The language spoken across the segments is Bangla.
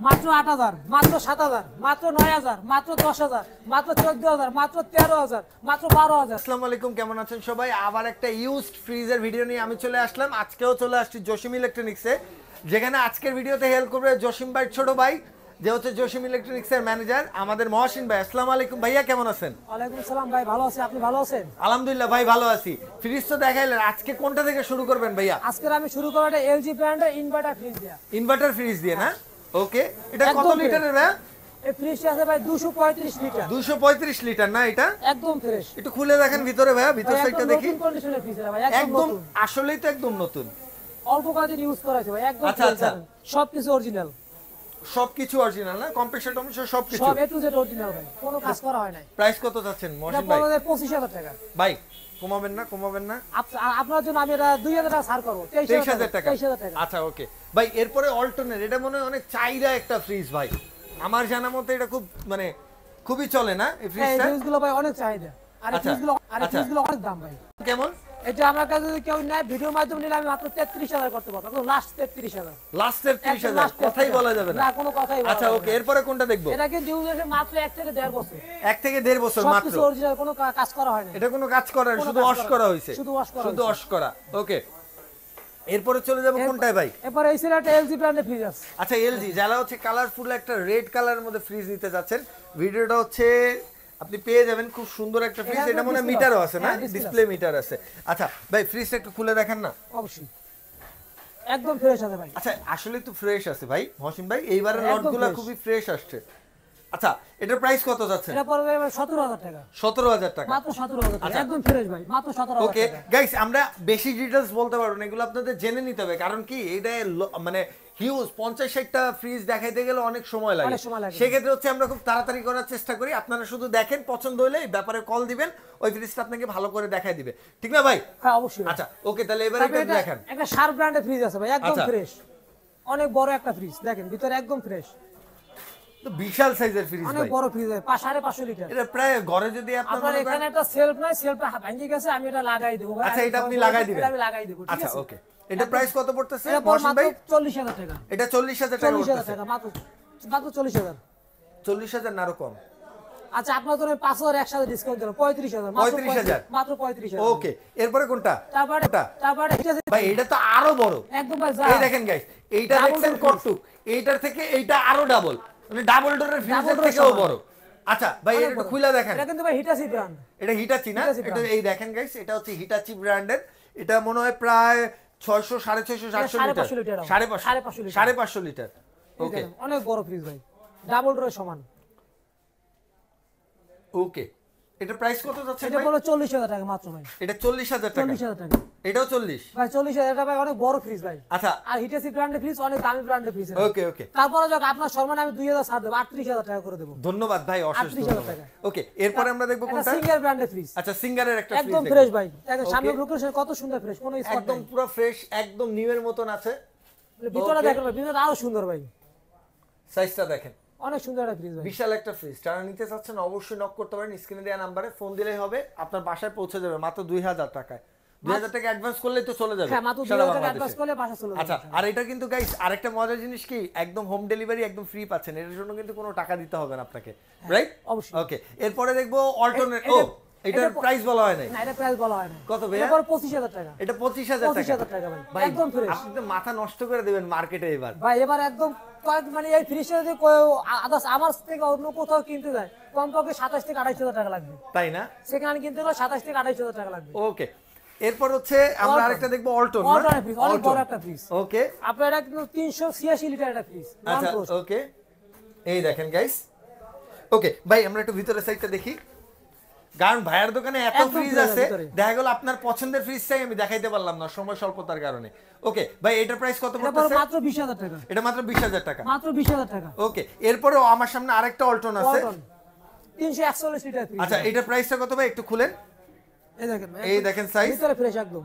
মাত্র 8000, মাত্র 7000, মাত্র 9000, মাত্র 10000, মাত্র 14000, মাত্র 13000, মাত্র 12000। আসসালামু আলাইকুম, কেমন আছেন সবাই? আবার একটা ইউজড ফ্রিজের ভিডিও নিয়ে আমি চলে আসলাম। আজকেও চলে আসছি জসিম ইলেকট্রনিক্সে, যেখানে আজকের ভিডিওতে হেল্প করবে জসিম ভাই ছোট ভাই, যে হচ্ছে জসিম ইলেকট্রনিক্সের ম্যানেজার আমাদের মহসিন ভাই। আসসালামু আলাইকুম ভাইয়া, কেমন আছেন? ওয়ালাইকুম সালাম ভাই, ভালো আছি, আপনি ভালো আছেন? আলহামদুলিল্লাহ ভাই, ভালো আছি। ফ্রিজ তো দেখাইলেন, আজকে কোনটা থেকে শুরু করবেন ভাইয়া? আজকে আমি শুরু করব একটা এলজি ব্র্যান্ডের ইনভার্টার ফ্রিজ দিয়ে। ইনভার্টার ফ্রিজ দিয়ে না? ওকে, এটা কত লিটারের ভাই? এই ফ্রিজটা আছে ভাই 235 লিটার। 235 লিটার না? এটা একদম ফ্রেশ। একটু খুলে দেখেন ভিতরে ভাইয়া, ভিতর সাইডটা দেখি। নতুন কন্ডিশনের ফ্রিজ ভাই, একদম আসলেই তো একদম নতুন, অল্প কয়েকদিন ইউজ করা আছে ভাই, একদম আচ্ছা আচ্ছা, সবকিছু অরিজিনাল। সবকিছু অরিজিনাল না? কম্প্রেসার টম্প্রেসার সবকিছু সব এ টু জেড অরিজিনাল ভাই, কোনো কাজ করা হয় নাই। প্রাইস কত যাচ্ছেন মহসিন ভাই? 25000 টাকা ভাই কমাবেন না? কমাবেন না? আপনার জন্য আমি এটা 2000 টাকা ছাড় করব। 23000 টাকা। 23000 টাকা। আচ্ছা ওকে ভাই, এরপরে অল্টনের, এটা মনে হয় অনেক চাহিদা একটা ফ্রিজ ভাই। আমার জানা মতে এটা খুব মানে খুবই চলে না এই ফ্রিজটা? এই ফ্রিজগুলো ভাই অনেক চাহিদা, আর এই ফ্রিজগুলো অনেক দাম ভাই। কেমন? এটা আমার কাছে যদি কেউ নেয় ভিডিওর মাধ্যমে নিলে আমি মাত্র 33000 করতে পারবো, একদম লাস্ট 33000। লাস্ট 33000 কথাই বলা যাবে না? না, কোনো কথাই বলা যাবে না। আচ্ছা ওকে, এরপরে কোনটা দেখবো? এটা কিন্তু ইউজ হয়েছে মাত্র 1 থেকে 1.5 বছর। 1 থেকে 1.5 বছর মাত্র? সবকিছু অরিজিনাল, কোনো কাজ করা হয় না। এটা কোনো কাজ করা না, শুধু ওয়াশ করা হইছে? শুধু ওয়াশ করা, শুধু ওয়াশ করা। ওকে, এরপরে চলে যাব কোনটায় ভাই? এরপর এই ছিল একটা এলজি ব্র্যান্ডের ফ্রিজ আছে। আচ্ছা এলজি, যারা হচ্ছে কালারফুল একটা রেড কালারের মধ্যে ফ্রিজ নিতে যাচ্ছেন, ভিডিওটা হচ্ছে আপনি পেয়ে যাবেন। খুব সুন্দর একটা ফ্রিজ, এটা মনে হয় মিটারও আছে না? ডিসপ্লে মিটার আছে। আচ্ছা ভাই, ফ্রিজটা একটু খুলে দেখেন না? অবশ্যই, একদম ফ্রেশ আছে ভাই। আচ্ছা আসলে তো ফ্রেশ আছে ভাই মহসিন ভাই, এইবারের লটগুলো খুবই ফ্রেশ আসছে। আচ্ছা এটার প্রাইস কত যাচ্ছে? এটা পড়বে 17000 টাকা। 17000 টাকা? মাত্র 17000 টাকা, একদম ফ্রেশ ভাই, মাত্র 17000 টাকা। ওকে গাইস, আমরা বেশি ডিটেইলস বলতে পারবো না, এগুলো আপনাদের জেনে নিতে হবে। কারণ কি এটা মানে হিউজ 50-60টা ফ্রিজ দেখাইতে গেলে অনেক সময় লাগে। সেক্ষেত্রে হচ্ছে আমরা খুব তাড়াতাড়ি করার চেষ্টা করি। আপনারা শুধু দেখেন, পছন্দ হলে এই ব্যাপারে কল দিবেন, ওই ফ্রিজটা আপনাকে ভালো করে দেখাই দিবে, ঠিক না ভাই? হ্যাঁ অবশ্যই। আচ্ছা ওকে, তাহলে এবারে এটা দেখেন। একটা শার্প ব্র্যান্ডের ফ্রিজ আছে ভাই, একদম ফ্রেশ, অনেক বড় একটা ফ্রিজ, দেখেন ভিতরে একদম ফ্রেশ। তো বিশাল সাইজের ফ্রিজ ভাই, অনেক বড় ফ্রিজ, 5.5 লিটার। এটা প্রায় ঘরে যদি আপনার এখানে একটা সেলফ নাই, সেলফটা ভেঙে গেছে, আমি এটা লাগাই দেব ভাই। আচ্ছা এটা আপনি লাগাই দিবেন? আমি লাগাই দেব, ঠিক আছে? আচ্ছা ওকে, এটা প্রাইস কত পড়তেছে এটা মহসিন ভাই? 40000 টাকা। এটা 40000 টাকা পড়তেছে? 40000 টাকা মাত্র, মাত্র 40000। 40000 না আরো কম? আচ্ছা আপনার জন্য 5000 একসাথে ডিসকাউন্ট দিলাম, 35000। 35000 মাত্র 35000। ওকে, এরপরে কোনটা? তারপরে ঠিক আছে ভাই, এটা তো আরো বড় একদম ভাই। এই দেখেন গাইস, এইটা দেখছেন কটটু, এইটার থেকে এইটা আরো ডাবল, মানে ডাবল ডোরের ফ্রিজের থেকেও বড়। আচ্ছা ভাই, এটা একটু খুলে দেখেন। এটা কিন্তু ভাই হিটাচি ব্র্যান্ড। এটা হিটাচি না? এটা এই দেখেন গাইস, এটা হচ্ছে হিটাচি ব্র্যান্ডের। এটা মনে হয় প্রায় 600, 650, 700 লিটার, 550 লিটার। ওকে, অনেক বড় ফ্রিজ ভাই, ডাবল ডোরের সমান। ওকে, এটা প্রাইস কত যাচ্ছে ভাই? এটা বলো 40000 টাকা মাত্র ভাই। এটা 40000 টাকা? 40000 টাকা। এটাও 40 ভাই? 40000 টাকা ভাই, অনেক বড় ফ্রিজ ভাই। আচ্ছা, আর হিটাচি ব্র্যান্ডের ফ্রিজ অনেক দামি ব্র্যান্ডের ফ্রিজ। ওকে ওকে, তারপরে যখন আপনার সম্মান আমি 2000 ছাড় দেব, 38000 টাকা করে দেব। ধন্যবাদ ভাই, অশেষ ধন্যবাদ। ওকে, এরপরে আমরা দেখব কোনটা? সিঙ্গার ব্র্যান্ডের ফ্রিজ। আচ্ছা, সিঙ্গারের একটা ফ্রিজ একদম ফ্রেশ ভাই, দেখেন সামনে লোকেশন কত সুন্দর ফ্রেশ, কোনো স্পট একদম পুরো ফ্রেশ, একদম নিউ এর মতন আছে। ভিতরে দেখেন ভাই, ভিতরে আরো সুন্দর ভাই, সাইজটা দেখেন, অনেক সুন্দর একটা ফ্রিজ ভাই, বিশাল একটা ফ্রিজ। যারা নিতে চাচ্ছেন অবশ্যই নক করতে পারেন, স্ক্রিনে দেওয়া নম্বরে ফোন দিলেই হবে, আপনার বাসায় পৌঁছে যাবে মাত্র 2000 টাকায়। 2000 টাকা অ্যাডভান্স করলেই তো চলে যাবে। হ্যাঁ, মাত্র 2000 টাকা অ্যাডভান্স করলে বাসা চলে যাবে। আচ্ছা, আর এটা কিন্তু গাইস আরেকটা মজার জিনিস কি, একদম হোম ডেলিভারি একদম ফ্রি পাচ্ছেন, এর জন্য কিন্তু কোনো টাকা দিতে হবে না আপনাকে, রাইট? অবশ্যই। ওকে, এরপরে দেখবো অল্টারনেট। ও, এটার প্রাইস বলা হয় নাই? না, এটা প্রাইস বলা হয় না। কত ভাই? এটা 25000 টাকা। এটা 25000 টাকা? 25000 টাকা ভাই, একদম ফ্রেশ। আপনি তো মাথা নষ্ট করে দিবেন মার্কেটে এবার ভাই, এবার একদম মানে এই ফ্রিজটা যদি আদার্স আমার থেকে অন্য কোথাও কিনতে যায়, কমপক্ষে 27 থেকে 28000 টাকা লাগবে, তাই না? সেখানে কিনতে গেলে 27 থেকে 28000 টাকা লাগবে। ওকে, এরপর হচ্ছে আমরা আরেকটা দেখবো অল্টন। অল্টন ফ্রিজ, অনেক বড় একটা ফ্রিজ। ওকে, আপনার এটা কিন্তু 386 লিটার একটা ফ্রিজ। আচ্ছা ওকে, এই দেখেন গাইস। ওকে ভাই, আমরা একটু ভিতরের সাইডটা দেখি, কারণ ভাইয়ের দোকানে এত ফ্রিজ আছে, দেখা গেল আপনার পছন্দের ফ্রিজ চাই, আমি দেখাইতে পারলাম না সময় স্বল্পতার কারণে। ওকে ভাই, এটার প্রাইস কত পড়তেছে? মাত্র 20000 টাকা। এটা মাত্র 20000 টাকা? মাত্র 20000 টাকা। ওকে, এরপরেও আমার সামনে আরেকটা অল্টন আছে, 341 লিটার ফ্রিজ। আচ্ছা, এটার প্রাইসটা কত ভাই একটু খুলেন। এই দেখেন সাইজ, ভিতরে ফ্রেশ, একদম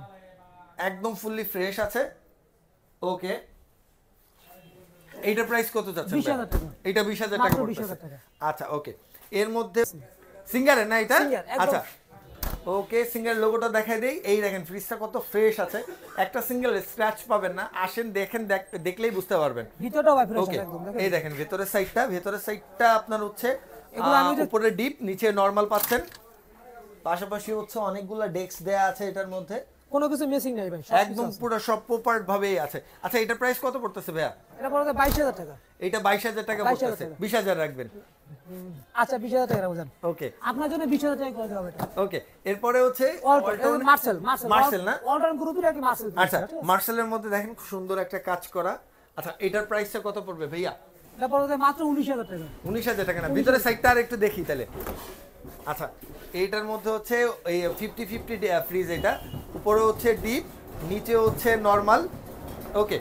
একদম ফুললি ফ্রেশ আছে। ওকে, এইটার প্রাইস কত যাচ্ছে? 20000 টাকা। এটা 20000 টাকা মাত্র পড়তেছে? 20000 টাকা। আচ্ছা ওকে, এর মধ্যে সিঙ্গারের না এটা? আচ্ছা ওকে, সিঙ্গেল লোগোটা দেখাই দেই। এই দেখেন ফ্রিজটা কত ফ্রেশ আছে, একটা সিঙ্গেল স্ক্র্যাচ পাবেন না। আসেন দেখেন, দেখলেই বুঝতে পারবেন। ভিতরটাও ভাই ফ্রেশ ওকে, একদম। এই দেখেন ভেতরের সাইডটা আপনার হচ্ছে উপরে ডিপ, নিচে নরমাল পাচ্ছেন। পাশাপাশি হচ্ছে অনেকগুলা ডেস্ক দেয়া আছে এটার মধ্যে, কোনো কিছু মিসিং নাই ভাই, একদম পুরো সব প্রপার ভাবেই আছে। আচ্ছা এটার প্রাইস কত পড়তেছে ভাইয়া? এটা পড়বে 22000 টাকা। এটা 22000 টাকা পড়তেছে, 20000 রাখবেন। আচ্ছা 20000 টাকা রাখবেন। ওকে, আপনার জন্য 20000 টাকা করে দেব এটা। ওকে, এরপরে হচ্ছে মার্সেল না, ওয়ালটন গ্রুপের কি মার্সেল। আচ্ছা মার্সেলের মধ্যে দেখেন খুব সুন্দর একটা কাজ করা। আচ্ছা এটার প্রাইসটা কত পড়বে ভাইয়া? এটা পড়বে মাত্র 19000 টাকা। 19000 টাকা না, ভিতরে সাইডটা আর একটু দেখি তাহলে। আচ্ছা এইটার মধ্যে হচ্ছে এই 50-50 ফ্রিজ, এটা উপরে হচ্ছে ডিপ, নিচে হচ্ছে নরমাল। ওকে,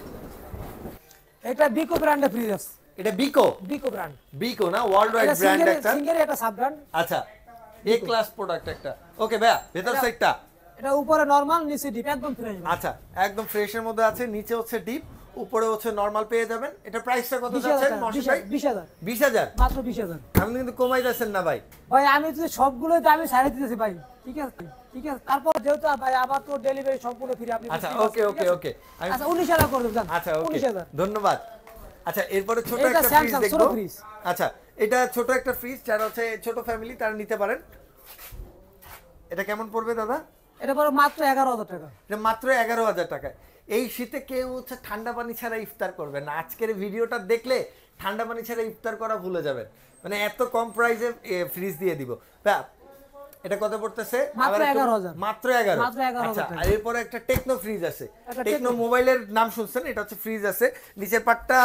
এটা বিকো ব্র্যান্ডের ফ্রিজ আছে। এটা বিকো ব্র্যান্ড, বিকো না, ওয়ার্ল্ড ওয়াইড ব্র্যান্ড একটা। সিঙ্গেল একটা সাব ব্র্যান্ড। আচ্ছা এ ক্লাস প্রোডাক্ট একটা। ওকে ভাইয়া, ভেতর সাইডটা এটা উপরে নরমাল, নিচে ডিপ, একদম ফ্রেশ। আচ্ছা একদম ফ্রেশের মধ্যে আছে, নিচে হচ্ছে ডিপ, উপরে হচ্ছে নরমাল পেয়ে যাবেন। এটা প্রাইসটা কত যাচ্ছেন মহসিন ভাই? 20000। 20000 মাত্র 20000। আপনি কিন্তু কমাই যাচ্ছেন না ভাই। ভাই আমি তো সবগুলো দামই ছাড়ে দিতেছি ভাই, ঠিক আছে ঠিক আছে। তারপর যেহেতু ভাই আবার তো ডেলিভারি সম্পূর্ণ ফ্রি আপনি। আচ্ছা ওকে ওকে ওকে, আচ্ছা 19000 করে দেন। আচ্ছা ওকে 19000, ধন্যবাদ। আচ্ছা এরপরে ছোট এটা একটা ফ্রিজ স্যামসাং ছোট দেখবো। ফ্রিজ। আচ্ছা এটা ছোট একটা ফ্রিজ, যারা হচ্ছে ছোট ফ্যামিলি তারা নিতে পারেন। এটা কেমন পড়বে দাদা? এটা পড়বে মাত্র 11000 টাকা। এটা মাত্র 11000 টাকা। এই শীতে কেউ হচ্ছে ঠান্ডা পানি ছাড়া ইফতার করবে না। আজকের ভিডিওটা দেখলে ঠান্ডা পানি ছাড়া ইফতার করা ভুলে যাবেন, মানে এত কম প্রাইসে ফ্রিজ দিয়ে দিব। এটা কত পড়তেছে? মাত্র 11000। মাত্র 11। আচ্ছা আর এরপরে একটা টেকনো ফ্রিজ আছে, টেকনো মোবাইলের নাম শুনছেন, এটা হচ্ছে ফ্রিজ আছে, নিচের পাটটা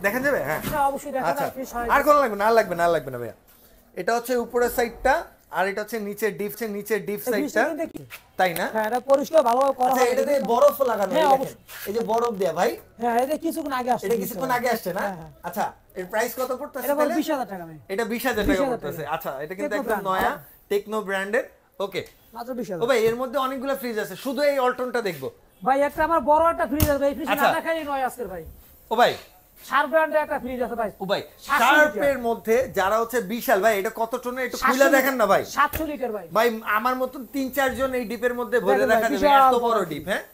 দেখেন যাবে। হ্যাঁ এটা অবশ্যই দেখা আচ্ছা, যায়। আর কোন লাগবে না, লাগবে না ভাইয়া। এটা হচ্ছে উপরের সাইডটা, আর এটা হচ্ছে নিচের ডিপ সাইডটা, তাই না? হ্যাঁ এটা পরিষ্কার ভালোভাবে করা হয়। আচ্ছা এটাতে বরফ লাগানো, হ্যাঁ, দেখেন এই যে বরফ দেয়া ভাই। হ্যাঁ এটা কিছুক্ষণ আগে আসছে। এটা কিছুক্ষণ আগে আসছে না? হ্যাঁ। আচ্ছা এর প্রাইস কত পড়তেছে? এটা পড়বে 20000 টাকা ভাই। এটা 20000 টাকা পড়তেছে। আচ্ছা এটা কিন্তু একদম নয়া টেকনো ব্র্যান্ডের। ওকে মাত্র 20000। ও ভাই এর মধ্যে অনেকগুলো ফ্রিজ আছে, শুধু এই অল্টনটা দেখবো ভাই। একটা আমার বড় একটা ফ্রিজ আছে ভাই, ফ্রিজ না দেখাই নয় আজকের ভাই। ও ভাই শার্প ব্র্যান্ডের একটা ফ্রিজ আছে ভাই। ও ভাই শার্পের মধ্যে যারা হচ্ছে বিশাল ভাই, এটা কত টনের একটু খুলে দেখেন না ভাই। 700 লিটার ভাই। ভাই আমার মতন 3-4 জন এই ডিপের মধ্যে ভরে রাখা যাবে, এত বড় ডিপ। হ্যাঁ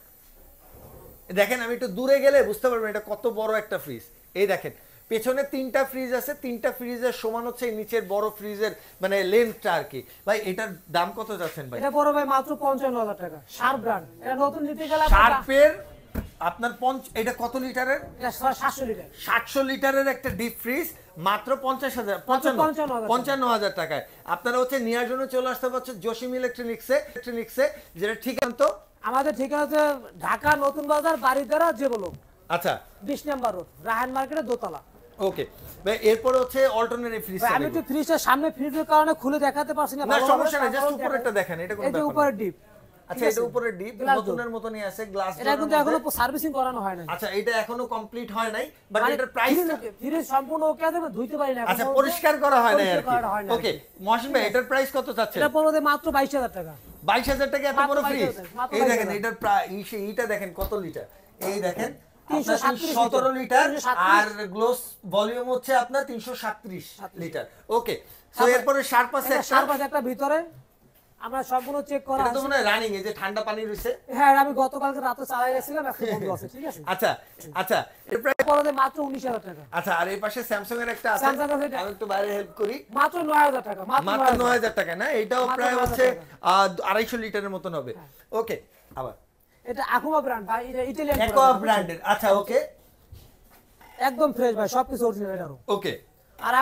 দেখেন, আমি একটু দূরে গেলে বুঝতে পারবেন এটা কত বড় একটা ফ্রিজ। এই দেখেন পেছনে 3টা ফ্রিজ আছে, 3টা ফ্রিজের সমান হচ্ছে এই নিচের বড় ফ্রিজের মানে লেন্থটা আর কি। ভাই এটার দাম কত যাচ্ছেন ভাই? এটা বড় ভাই মাত্র 55000 টাকা, শার্প ব্র্যান্ড। এটা নতুন নিতে গেলে শার্পের আপনার এটা কত লিটারের? এটা 700 লিটার। 700 লিটারের একটা ডিপ ফ্রিজ মাত্র 55,000 টাকায়। আপনারা হচ্ছে নেওয়ার জন্য চলে আসতে পারছেন জসিম ইলেকট্রনিক্সে, যেটা ঠিকানা তো আমাদের ঠিকানা হচ্ছে ঢাকা নতুন বাজার, বারিধারা যে বলো। আচ্ছা 20 নম্বর রোড, রাহান মার্কেটের দোতলা। ওকে ভাই এরপর হচ্ছে অল্টারনেটিভ ফ্রিজ। আমি তো ফ্রিজের সামনে ফ্রিজের কারণে খুলে দেখাতে পারছি না। না সমস্যা নাই, জাস্ট উপরেরটা দেখেন। এটা কোন ব্যাপার? এই যে উপরের ডিপ। আচ্ছা এটা উপরের ডিপ নতুনের মতনই আছে, গ্লাস। এটা কিন্তু এখনো সার্ভিসিং করানো হয় নাই। আচ্ছা এটা এখনো কমপ্লিট হয় নাই, বাট এটার প্রাইস ফ্রিজ সম্পূর্ণ ওকে আছে, ধুইতে পারি না। আচ্ছা পরিষ্কার করা হয় নাই আর কি। ওকে মহসিন ভাই এটার প্রাইস কত চাচ্ছেন? এটা পড়বে মাত্র 22000 টাকা। 22000 টাকা এত বড় ফ্রিজ? এই দেখেন এটার প্রাইস, এইটা দেখেন কত লিটার। এই দেখেন 317 লিটার, আর গ্লোস ভলিউম হচ্ছে আপনার 337 লিটার। ওকে সো এরপরে শার্প আছে একটা ভিতরে। আমরা সবগুলো চেক করা আছে। এটা তো মনে হয় রানিং, এই যে ঠান্ডা পানি রইছে। হ্যাঁ আমি গতকালকে রাতে চালাই গেছিলাম, এখন বন্ধ আছে, ঠিক আছে। আচ্ছা আচ্ছা এর প্রাইস পড়বে মাত্র 19000 টাকা। আচ্ছা আর এই পাশে স্যামসাং এর একটা আছে, আমি একটু বাইরে হেল্প করি। মাত্র 9000 টাকা। মাত্র 9000 টাকা না, এটাও প্রায় হচ্ছে 250 লিটারের মতন হবে। ওকে আবার এটা aqua ব্র্যান্ড ভাই, এটা ইতালিয়ান aqua ব্র্যান্ডের। আচ্ছা ওকে একদম ফ্রেশ ভাই, সবকিছু অরিজিনাল এটারও। ওকে আর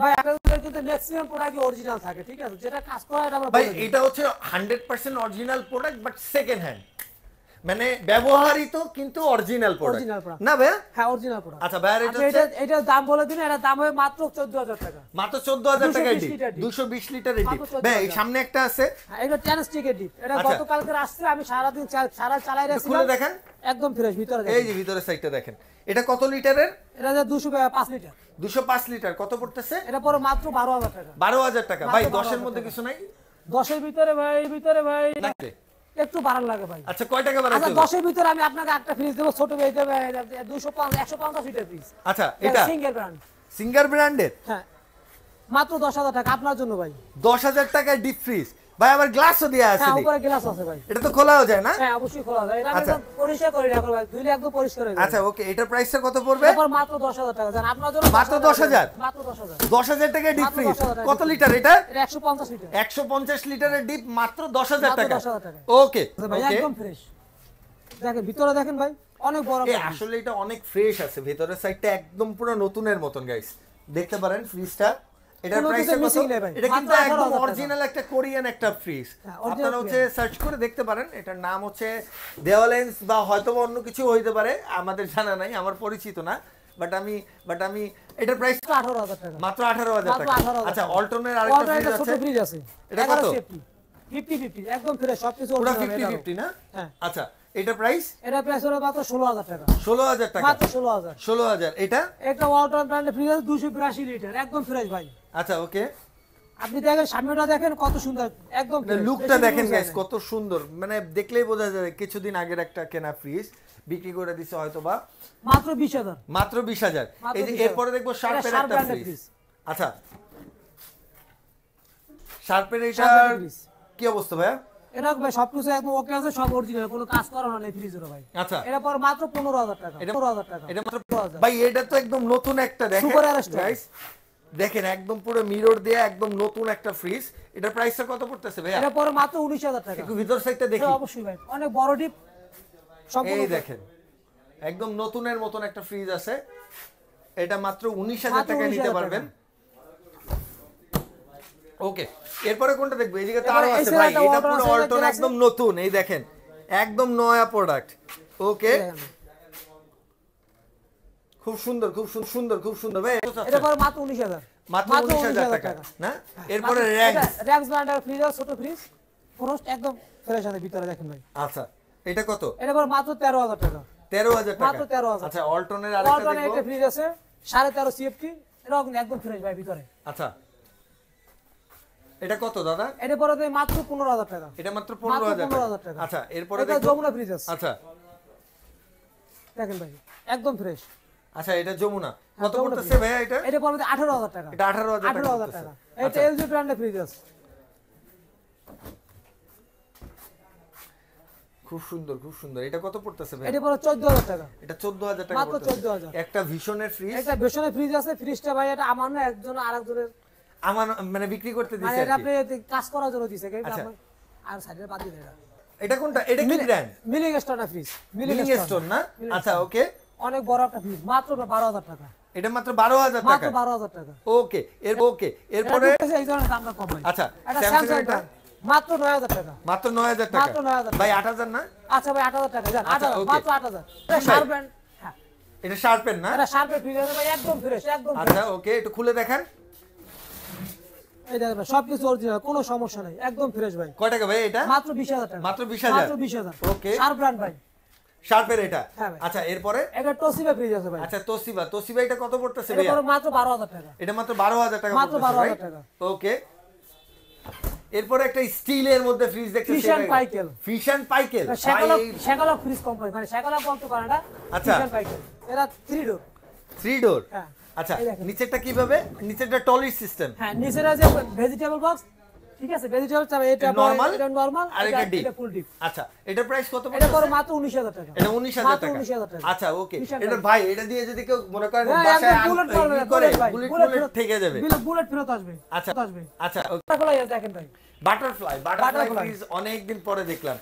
ভাই আপনাদের কিন্তু ম্যাক্সিমাম প্রোডাক্ট অরিজিনাল থাকে, ঠিক আছে। যেটা কাজ করে এটা আমরা ভাই এটা হচ্ছে 100% original product, but second hand, মানে ব্যবহারিত কিন্তু অরিজিনাল প্রোডাক্ট না ভাই? হ্যাঁ অরিজিনাল প্রোডাক্ট। আচ্ছা ভাই এটা দাম বলে দিন। এটা দাম হবে মাত্র 14000 টাকা। মাত্র 14000 টাকা ডিপ, 220 লিটারের ডিপ। ভাই সামনে একটা আছে, এটা 10 স্টিকের ডিপ। এটা গতকালকে আসছে, আমি সারা দিন চালাই রাখছিলাম। খুলে দেখেন একদম ফ্রেশ ভিতরে। এই যে ভিতরে সাইডটা দেখেন। এটা কত লিটারের? এটা 205 লিটার। 205 লিটার কত পড়তেছে? এটা পরে মাত্র 12000 টাকা। 12000 টাকা। ভাই 10 এর মধ্যে কিছু নাই? 10 এর ভিতরে ভাই একটু বাড়ান লাগে ভাই। আচ্ছা কয় টাকা বাড়াতে হবে? 10 এর ভিতরে আমি আপনাকে একটা ফ্রিজ দেব, ছোট ফ্রিজ দেব 150 লিটার ফ্রিজ। আচ্ছা এটা সিঙ্গার ব্র্যান্ডের। হ্যাঁ মাত্র 10000 টাকা আপনার জন্য ভাই। 10000 টাকায় ডিপ ফ্রিজ ভাই আবার গ্লাসও দেয়া আছে। হ্যাঁ উপরে গ্লাস আছে ভাই। এটা তো খোলাও যায় না? হ্যাঁ অবশ্যই খোলা যায়। এটা আমি একদম পরিষ্কার করে রাখবো ভাই, ধুইলে একদম পরিষ্কার হয়ে যাবে। আচ্ছা ওকে, এটার প্রাইসটা কত পড়বে? এরপর মাত্র 10,000 টাকা। জান আপনার জন্য মাত্র 10,000? মাত্র 10,000। 10,000 টাকায় ডিপ মাত্র ফ্রিজ। 10,000 টাকা। কত লিটার এটা? এটা 150 লিটার। 150 লিটারের ডিপ মাত্র 10,000 টাকা। 10,000 টাকা। ওকে ভাই ওকে। একদম ফ্রেশ। দেখেন ভিতরে দেখেন ভাই অনেক বড়। আসলে এটা অনেক ফ্রেশ আছে, ভেতরের সাইডটা একদম পুরো নতুনের মতন গাইস, দেখতে পারেন ফ্রিজটা। এটার প্রাইস কত? এটা কিন্তু একদম অরিজিনাল একটা কোরিয়ান একটা ফ্রিজ। আপনারা হচ্ছে সার্চ করে দেখতে পারেন, এটার নাম হচ্ছে দেওয়ালেন্স বা হয়তো অন্য কিছু হইতে পারে, আমাদের জানা নাই, আমার পরিচিত না। বাট আমি এটার প্রাইস 18,000 টাকা। মাত্র 18,000 টাকা। আচ্ছা অল্টনের আরেকটা ফ্রিজ আছে। এটা কত? 50-50 একদম ফ্রেশ সবকিছু পুরো original 50-50 না? হ্যাঁ। আচ্ছা এটা প্রাইস? এটা প্রাইস হলো মাত্র 16,000 টাকা। 16,000 টাকা। মাত্র 16,000। 16,000। এটা একটা ওয়ালটন ব্র্যান্ডের ফ্রিজ আছে 282 লিটার, একদম ফ্রেশ ভাই। আচ্ছা ওকে। আপনি দেখেন সামনেটা দেখেন কত সুন্দর, একদম ফ্রেশ। লুকটা দেখেন গাইস কত সুন্দর, মানে দেখলেই বোঝা যায় কিছুদিন আগের একটা কেনা ফ্রিজ বিক্রি করে দিছে হয়তো বা মাত্র 20,000। মাত্র 20,000। এই যে এরপরে দেখবো শার্পের একটা ফ্রিজ। আচ্ছা শার্পের এটার কি অবস্থা ভাই? এটা ভাই সবকিছু একদম ওকে আছে, সব অরিজিনাল, কোনো কাজ করানো নেই ফ্রিজের ভাই। আচ্ছা এটা পর মাত্র 15,000 টাকা। 15,000 টাকা। এটা মাত্র ভাই, এটা তো একদম নতুন একটা দেখেন গাইস, দেখেন একদম পুরো মিরর দিয়ে একদম নতুন একটা ফ্রিজ। এটার প্রাইসটা কত পড়তেছে ভাই? এটা পর মাত্র 19,000 টাকা। একটু ভিতর সাইডটা দেখি। হ্যাঁ অবশ্যই ভাই, অনেক বড় ডিপ সম্পূর্ণ। এই দেখেন একদম নতুনের মতন একটা ফ্রিজ আছে, এটা মাত্র 19,000 টাকায় নিতে পারবেন। ওকে এরপরে কোনটা দেখবো? এইদিকে তো আরো আছে ভাই, এটা পুরো অল্টন একদম নতুন, এই দেখেন একদম নয়া প্রোডাক্ট। ওকে খুব সুন্দর খুব সুন্দর খুব সুন্দর ভাই। এটা পর মাত্র 19,000। মাত্র 19,000 টাকা না? এরপরে র‍্যাক্স ব্র্যান্ডের ফ্রিজ আছে, ছোট ফ্রিজ, ফ্রস্ট একদম ফ্রেশ আছে ভিতরে দেখেন ভাই। আচ্ছা এটা কত? এটা পর মাত্র 13,000 টাকা। 13,000 টাকা মাত্র 13,000। আচ্ছা অল্টনের আরেকটা দেখো। একটা ফ্রিজ আছে 13.5 সিএফটি, এটা একদম ফ্রেশ ভাই ভিতরে। আচ্ছা এটা কত দাদা? এটা পরে মাত্র 15,000 টাকা। এটা মাত্র 15,000 টাকা। আচ্ছা এরপরে এটা যমুনা ফ্রিজ আছে। আচ্ছা দেখেন ভাই একদম ফ্রেশ। আচ্ছা এটা যমুনা কত পড়তেছে ভাই? এটা পরে 18,000 টাকা। এটা 18,000 টাকা। এটা এলজি ব্র্যান্ডের ফ্রিজ আছে। খুব সুন্দর খুব সুন্দর। এটা কত পড়তেছে ভাই? এটা পরে 14,000 টাকা। এটা 14,000 টাকা মাত্র পড়তেছে। 14,000। একটা ভিশনের ফ্রিজ। একটা ভিশনের ফ্রিজ আছে, ফ্রিজটা ভাই এটা আমার না, একজন আরেকজনের আমার মানে বিক্রি করতে দিছে মানে আর আপনি কি। কাজ করার জন্য দিছে কি আচ্ছা। আর সাইডে বাদ দিয়ে দেন। এটা কোনটা? এটা কি brand? Milling stone fridge. Milling stone না? আচ্ছা ওকে। অনেক বড় একটা ফ্রিজ, মাত্র 12,000 টাকা। এটা মাত্র 12,000 টাকা। মাত্র 12,000 টাকা। ওকে এরপরে এই ধরনের দামটা কম ভাই। আচ্ছা এটা স্যামসাং স্যামসাং এটা মাত্র 9,000 টাকা। মাত্র 9,000 টাকা। মাত্র 9,000 ভাই 8,000 না? আচ্ছা ভাই 8,000 টাকা জান। আচ্ছা, 8,000 okay। মাত্র 8,000। এটা শার্প ব্র্যান্ড। হ্যাঁ এটা শার্পের না? এটা শার্পের ফ্রিজ আছে ভাই, একদম ফ্রেশ একদম। আচ্ছা ওকে একটু খুলে দেখান। এই দেখেন ভাই সবকিছু অরিজিনাল, কোনো সমস্যা নাই, একদম ফ্রেশ ভাই। কয় টাকা ভাই এটা? মাত্র 20,000 টাকা। মাত্র 20,000? মাত্র 20,000। ওকে শার্প ব্র্যান্ড ভাই। শার্পের এটা? হ্যাঁ ভাই। আচ্ছা এরপরে এটা তোশিবা ফ্রিজ আছে ভাই। আচ্ছা তোশিবা এটা কত পড়তেছে এটা ভাইয়া? পড়ে মাত্র 12,000 টাকা। এটা মাত্র 12,000 টাকা মাত্র পড়তেছে 12,000 টাকা। ওকে এরপরে একটা স্টিলের মধ্যে ফ্রিজ দেখতেছি। ফিশন পাইকেল। ফিশন পাইকেল শেকলা ফ্রিজ কোম্পানি, মানে শেকলা বলতে পারে না। আচ্ছা। ফিশন পাইকেল। এটা 3 ডোর। 3 ডোর? হ্যাঁ। আচ্ছা নিচেরটা কিভাবে? নিচেরটা টলি সিস্টেম? হ্যাঁ নিচেরটা যে ভেজিটেবল বক্স, ঠিক আছে, ভেজিটেবল চাবে এটা নরমাল, এটা নরমাল, আর এটা ফুল ডিপ। আচ্ছা এটার প্রাইস কত পড়ছে? এটা পড়ে মাত্র 19,000 টাকা। এটা 19,000 মাত্র টাকা। 19,000 টাকা। আচ্ছা ওকে এটা ভাই এটা দিয়ে যদি কেউ মনে করেন হ্যাঁ, বাসায় একদম বুলেট পারবে, বুলেট বুলেট থেকে যাবে। বুলেট ফেরত আসবে। আচ্ছা আসবে। আচ্ছা বাটারফ্লাই দেখেন ভাই। বাটারফ্লাই ফ্রিজ অনেক দিন পরে দেখলাম।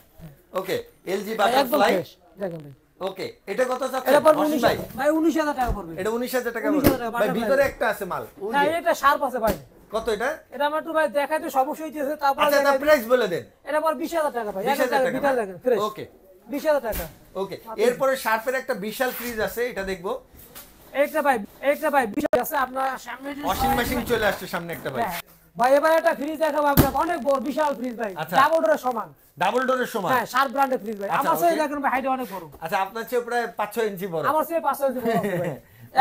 ওকে এলজি একদম বাটারফ্লাই ফ্রেশ দেখেন ভাই। ওকে এটা কত চাচ্ছেন? এটা পড়বে অসীম ভাই 19,000 ভাই, 19,000 টাকা পড়বে। এটা 19,000 টাকা 19,000 টাকা ভাই, butterfly। ভিতরে একটা আছে মাল ওই হ্যাঁ যে। এটা শার্প আছে ভাই। কত এটা? এটা আমার একটু ভাই দেখাইতে সমস্যা হইতেছে, তারপর আচ্ছা তার প্রাইস বলে দেন। এটা পর 20,000 টাকা ভাই। 20,000 টাকা ভিতরে দেখেন ফ্রেশ। ওকে 20,000 টাকা। ওকে এরপরে শার্পের একটা বিশাল ফ্রিজ আছে, এটা দেখবো। একটা ভাই বিশাল আছে আপনার সামনে যে ওয়াশিং মেশিন চলে আসছে সামনে একটা ভাই। হ্যাঁ। ভাই এবার একটা ফ্রিজ দেখাবো আপনাকে, অনেক বড় বিশাল ফ্রিজ ভাই, আচ্ছা। ডাবল ডোরের সমান। ডাবল ডোরের সমান? হ্যাঁ শার্প ব্র্যান্ডের ফ্রিজ ভাই। আচ্ছা, আমার চেয়ে okay। দেখেন ভাই হাইট অনেক বড়। আচ্ছা আপনার চেয়ে প্রায় 5-6 ইঞ্চি বড়। আমার চেয়ে 5 ইঞ্চি বড় আছে ভাই।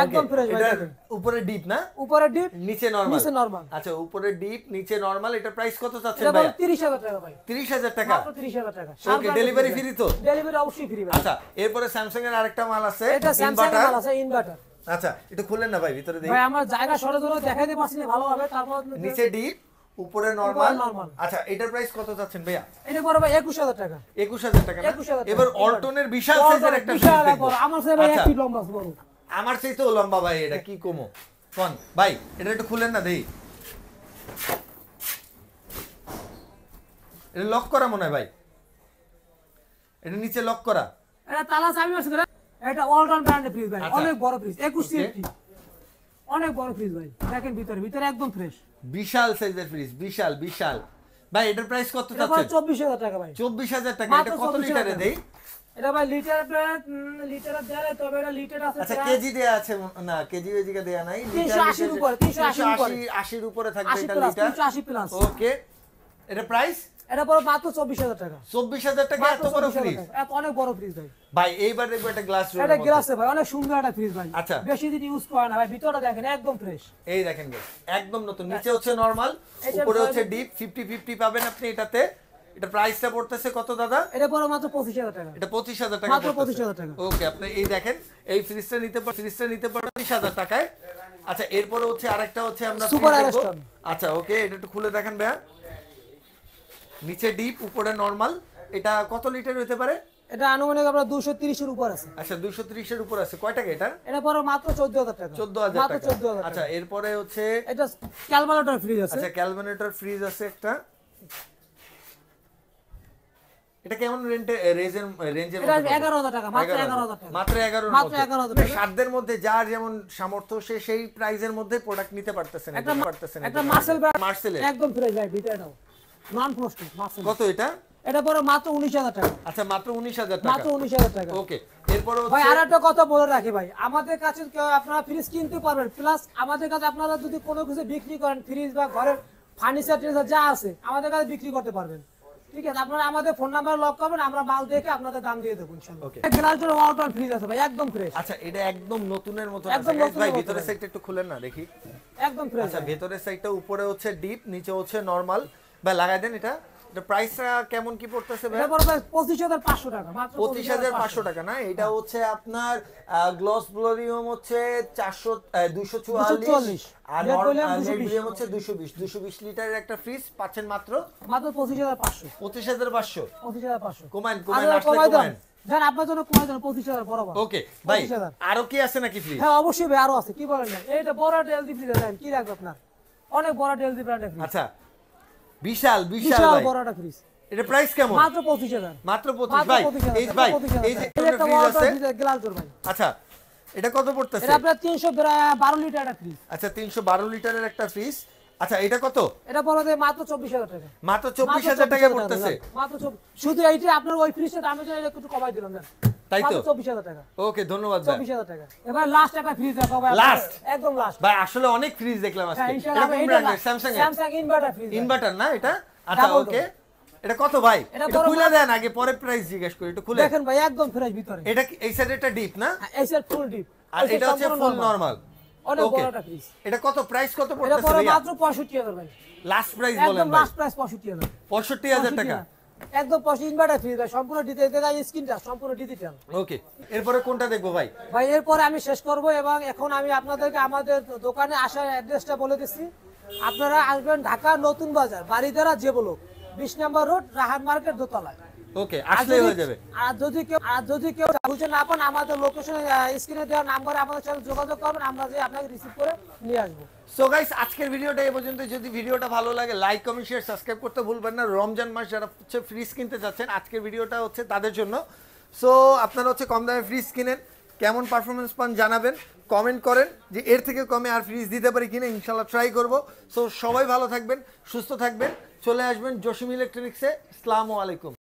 একদম ফ্রেশ ভাই দেখেন। উপরে ডিপ না? উপরে ডিপ নিচে নরমাল? নিচে নরমাল। আচ্ছা উপরে ডিপ নিচে নরমাল। এটা প্রাইস কত চাচ্ছেন এটা ভাই? 30,000 টাকা ভাই। 30,000 টাকা? মাত্র 30,000 টাকা। ওকে ডেলিভারি ফ্রি তো? ডেলিভারি অবশ্যই ফ্রি ভাই। আচ্ছা এরপরে স্যামসাং এর আরেকটা মাল আছে, এটা স্যামসাং এর মাল আছে, ইনভার্টার। আচ্ছা এটা খুলেন না ভাই ভিতরে দেখি। ভাই আমার জায়গা সরে ধরে দেখাইতে পারছি না ভালোভাবে, তারপর নিচে ডিপ উপরে নরমাল। normal। আচ্ছা এটার প্রাইস কত যাচ্ছেন ভাইয়া? এটা পড়বে ভাই 21000 টাকা। 21000 টাকা না? 21000 টাকা। এবার অল্টনের বিশাল সাইজের একটা বিশাল ফ্রিজ দেখবো। বড়, আমার চেয়ে ভাই আচ্ছা, একটু লম্বা বড়। আমার চাইতে লম্বা ভাই, এটা কি কমো কোন ভাই, এটা একটু খুলেন না দেই। এটা লক করা মনে হয় ভাই, এটা নিচে লক করা। এটা তালা চাবি আছে করে। এটা ওয়ালটন ব্র্যান্ডের ফ্রিজ ভাই, আচ্ছা। অনেক বড় ফ্রিজ, 21 সিএফটি, অনেক বড় ফ্রিজ ভাই। দেখেন ভিতরে একদম ফ্রেশ, বিশাল সাইজের ফ্রিজ, বিশাল বিশাল ভাই। এটার প্রাইস কত এটা যাচ্ছে? 24000 টাকা ভাই। 24000 টাকা। মাত্র এটা কত 24,000 লিটারে টাকা। দেই? এটা ভাই লিটার দেয়, তবে এটা লিটার আছে। আচ্ছা কেজি দেয়া আছে না? কেজি ওইদিকে দেয়া নাই। 380 এর উপরে, 380 এর উপরে থাকবে 80 এটা প্লাস, লিটার। 380 প্লাস। ওকে, এটা প্রাইস এটা পড়ে মাত্র 24000 টাকা। 24000 টাকা। এত বড় ফ্রিজ এত অনেক বড় ফ্রিজ ভাই। ভাই এইবার দেখবো একটা গ্লাস রুম। এটা গ্লাসে ভাই, অনেক সুন্দর একটা ফ্রিজ ভাই। আচ্ছা। বেশি দিন ইউজ করে না ভাই, ভিতরটা দেখেন একদম ফ্রেশ। এই দেখেন guys, একদম নতুন। নিচে হচ্ছে নরমাল, উপরে হচ্ছে ডিপ। 50-50 পাবেন আপনি এটাতে। এটা প্রাইসটা পড়তেছে কত দাদা? এটা পড়ে মাত্র 25000 টাকা। এটা 25000 টাকা মাত্র 25000 টাকা। ওকে, আপনি এই দেখেন এই ফ্রিজটা নিতে পারেন 20000 টাকায়। আচ্ছা এরপরে হচ্ছে আরেকটা হচ্ছে আমরা সুপার fridge দেখবো। অ্যারেস্টন। আচ্ছা ওকে, এটা একটু খুলে দেখেন ভাইয়া। নিচে ডিপ, উপরে নরমাল। এটা কত লিটার হতে পারে? এটা আনুমানিক আপনার 230 এর উপর আছে। আচ্ছা 230 এর উপর আছে। কয় টাকা এটা? এটা পড়ে মাত্র 14000 টাকা। 14000 মাত্র টাকা। 14000 টাকা। আচ্ছা এরপরে হচ্ছে এটা ক্যালকুলেটর ফ্রিজ আছে। আচ্ছা ক্যালকুলেটর ফ্রিজ আছে একটা। এটা কেমন রেঞ্জের এটা 11000 টাকা, মাত্র 11000 টাকা। মাত্র 11 মাত্র 11,000 টাকা। সাধ্যের মধ্যে যার যেমন সামর্থ্য সে সেই প্রাইজের মধ্যে প্রোডাক্ট নিতে পারতেছেন। একটা মার্সেল একদম ফ্রেশ ভাই, ভিতরেটাও নন ফ্রস্টেড মার্সেল। কত এটা? এটা পড়ে মাত্র 19000 টাকা। আচ্ছা মাত্র 19000 টাকা। মাত্র 19000 টাকা। ওকে, এরপর ভাই হচ্ছে আর একটা কথা বলে রাখি ভাই, আমাদের কাছে আপনারা ফ্রিজ কিনতে পারবেন, প্লাস আমাদের কাছে আপনারা যদি কোনো কিছু বিক্রি করেন, ফ্রিজ বা ঘরের ফার্নিচার যা আছে আমাদের কাছে বিক্রি করতে পারবেন। ঠিক আছে, আপনারা আমাদের ফোন নাম্বার লক করবেন, আমরা মাল দেখে আপনাদের দাম দিয়ে দেবো ইনশাআল্লাহ। ওকে, গ্লাস জন্য ওয়ালটন ফ্রিজ আছে ভাই, একদম ফ্রেশ। আচ্ছা এটা একদম নতুনের মতো একদম আছে নতুনের ভাই। মতো ভিতরের ভাই। সাইডটা একটু খুলেন না দেখি। একদম ফ্রেশ। আচ্ছা ভেতরের সাইডটা, উপরে হচ্ছে ডিপ, নিচে হচ্ছে নরমাল। ভাই লাগাই দেন এটা। এটা প্রাইসটা কেমন কি পড়তেছে ভাই? এটা পড়বে 25500 টাকা, মাত্র 25500 টাকা না? এটা হচ্ছে আপনার গ্লস ব্লোরিয়াম হচ্ছে 244 আর নেটবিলিয়াম হচ্ছে 220 লিটারের একটা ফ্রিজ পাচ্ছেন মাত্র 25500। 25500। 25500 কমান কমাই আসলে দেন। জান আপনার জন্য কমাই দেন 25000 বরাবর। ওকে ভাই, 25000। আরো কি আছে নাকি ফ্রিজ? হ্যাঁ অবশ্যই ভাই, আরো আছে। কি বলেন না, এইটা বড় এলজি ফ্রিজ দেন, কি রাখবে আপনার? অনেক বড় এলজি ব্র্যান্ডের ফ্রিজ। আচ্ছা বিশাল বিশাল ভাই, বড় একটা ফ্রিজ। এটা প্রাইস কেমন? মাত্র 25000। মাত্র 25 ভাই। এই ভাই এই যে একটা ফ্রিজ আছে। গ্লাস ডোর ভাই। আচ্ছা এটা কত পড়তেছে? এটা আপনার 312 লিটার একটা ফ্রিজ। আচ্ছা 312 লিটারের একটা ফ্রিজ। আচ্ছা এটা কত? এটা পড়বে মাত্র 24000 টাকা। মাত্র 24000 টাকা পড়তেছে। মাত্র শুধু এইটা আপনার ওই ফ্রিজের দামে যদি একটু কমাই দিলাম না, তাই তো? 24000 টাকা। ওকে ধন্যবাদ ভাই। 24000 টাকা। এবার লাস্ট একটা ফ্রিজ দেখাবো ভাই। লাস্ট, একদম লাস্ট ভাই আসলে অনেক ফ্রিজ দেখলাম আজকে। হ্যাঁ, ইনশাআল্লাহ এটা কোন এটা ব্র্যান্ডের? স্যামসাং এর? Samsung inverter fridge. ইনভার্টার না এটা? আচ্ছা Double ওকে, door। এটা কত ভাই? এটা এটা বড় খুলে দেন আগে, পরে প্রাইস জিজ্ঞেস করি। একটু খুলে দেখেন ভাই, একদম ফ্রেশ ভিতরে। এটা এই সাইড এটা ডিপ না? এই সেট ফুল ডিপ, আর এটা হচ্ছে ফুল নরমাল। অনেক ওকে, বড় একটা ফ্রিজ। এটা কত প্রাইস কত এটা পড়তেছে পড়ে ভাইয়া? মাত্র 65000 ভাই। লাস্ট প্রাইস বলেন একদম ভাই। Last price 65000। 65000 টাকা। একদম 65 ইনভার্টার ফ্রিজ ভাই, সম্পূর্ণ ডিজিটাল স্ক্রিন টাচ, সম্পূর্ণ ডিজিটাল। ওকে, এরপরে কোনটা দেখবো ভাই? ভাই এরপরে আমি শেষ করব, এবং এখন আমি আপনাদেরকে আমাদের দোকানে আসার অ্যাড্রেসটা বলে দিচ্ছি। আপনারা আসবেন ঢাকা নতুন বাজার, বারিধারা যে ব্লক, 20 নম্বর রোড, রাহাত মার্কেট, দোতলায়। ওকে, আসলেই হয়ে যাবে। আর যদি কেউ বুঝে না পান, আমাদের লোকেশন স্ক্রিনে দেওয়া নাম্বারে আমাদের সাথে যোগাযোগ করবেন, আমরা যে আপনাকে রিসিভ করে নিয়ে আসবো। সো গাইস, আজকের ভিডিওটা এই পর্যন্ত। যদি ভিডিওটা ভালো লাগে লাইক কমেন্ট শেয়ার সাবস্ক্রাইব করতে ভুলবেন না। রমজান মাস যারা হচ্ছে ফ্রিজ কিনতে চাচ্ছেন, আজকের ভিডিওটা হচ্ছে তাদের জন্য। সো আপনারা হচ্ছে কম দামে ফ্রিজ কিনেন, কেমন পারফরমেন্স পান জানাবেন, কমেন্ট করেন যে এর থেকে কমে আর ফ্রিজ দিতে পারি কিনা, ইনশাল্লাহ ট্রাই করব। সো সবাই ভালো থাকবেন, সুস্থ থাকবেন, চলে আসবেন জসিম ইলেকট্রনিক্সে। আসসালামু আলাইকুম।